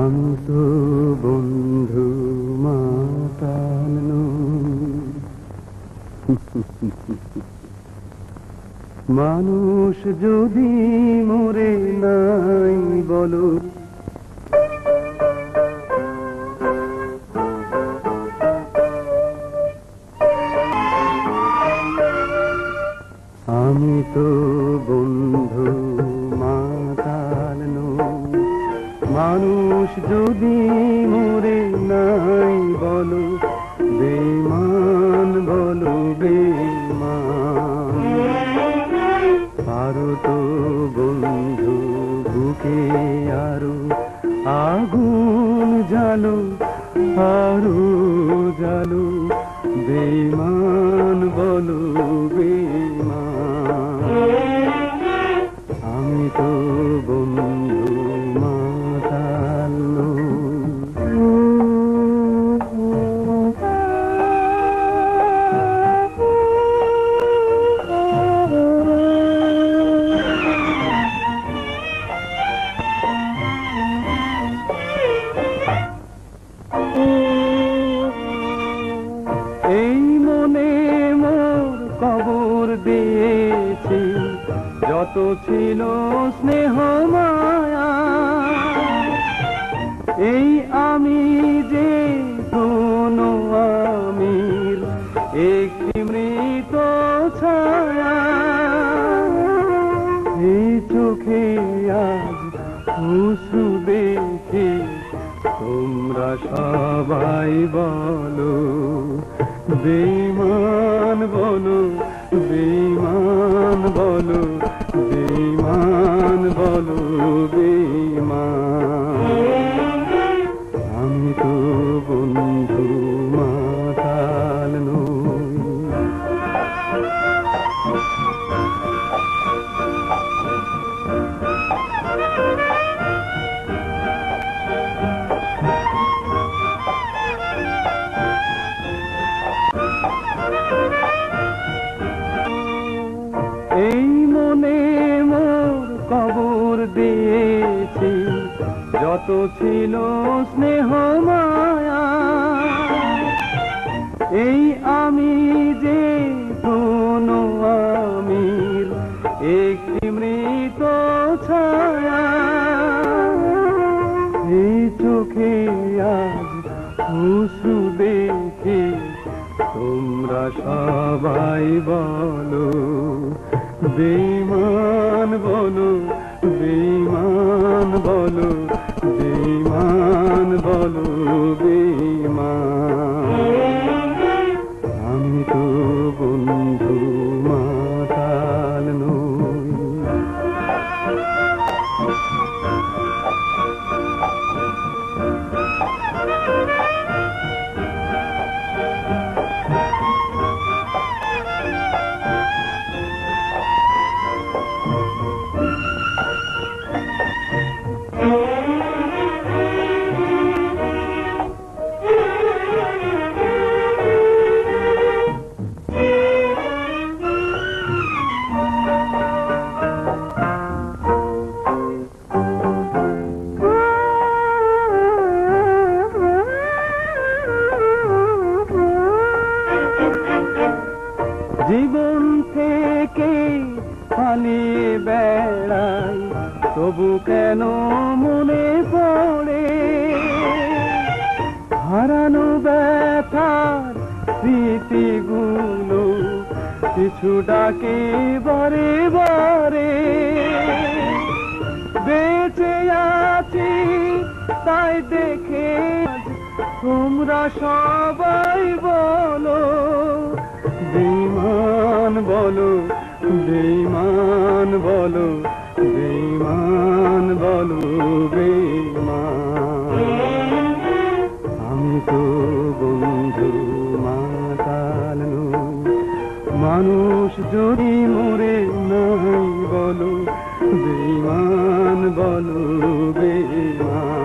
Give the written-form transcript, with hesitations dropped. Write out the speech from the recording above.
আমি তো বন্ধু মাতাল নই। মানুষ যদি মরে নাই বলো, আমি তো বন্ধু মাতাল নই। মানুষ যদি মরে নাই বলো, বেঈমান বলো বেঈমান। আরো তো বন্ধু বুকে আরো আগুন জ্বালো, আরো জ্বালো, বেঈমান বলো বেঈমান। আমি তো বন্ধু মাতাল নই। এই মনে মোর কবর দিয়েছি যত ছিল স্নেহ মায়া। এই আমি যে কোনো আমির একটি মৃত ছায়া। এই চোখে আজ অশ্রু দেখে তোমরা সবাই বলো, বেঈমান বলো, বেঈমান বলো, বেঈমান বলো বেঈমান। আমি তো বন্ধু মাতাল নই। এই মনে মোর কবর দিয়েছি যত ছিল স্নেহ মায়া। এই আমি যে কোনো আমির একটি মৃত ছায়া। এই চোখে আজ অশ্রু দেখে তোমরা সবাই বলো, বেঈমান বলো, বেঈমান বলো, বেঈমান বলো বেঈমান। আমি তো বন্ধু মাতাল নই। জীবন থেকে পালিয়ে বেড়াই তবু কেন মনে পড়ে হারানো ব্যথার স্মৃতিগুলো কিছু ডাকে বারে বারে। বেঁচে আছি তাই দেখে তোমরা সবাই বলো, বেঈমান বলো, বেঈমান বলো, বেঈমান বলো বেঈমান। আমি তো বন্ধু মাতাল নই। মানুষ যদি মরে নাই বলো, বেঈমান বলো বেঈমান।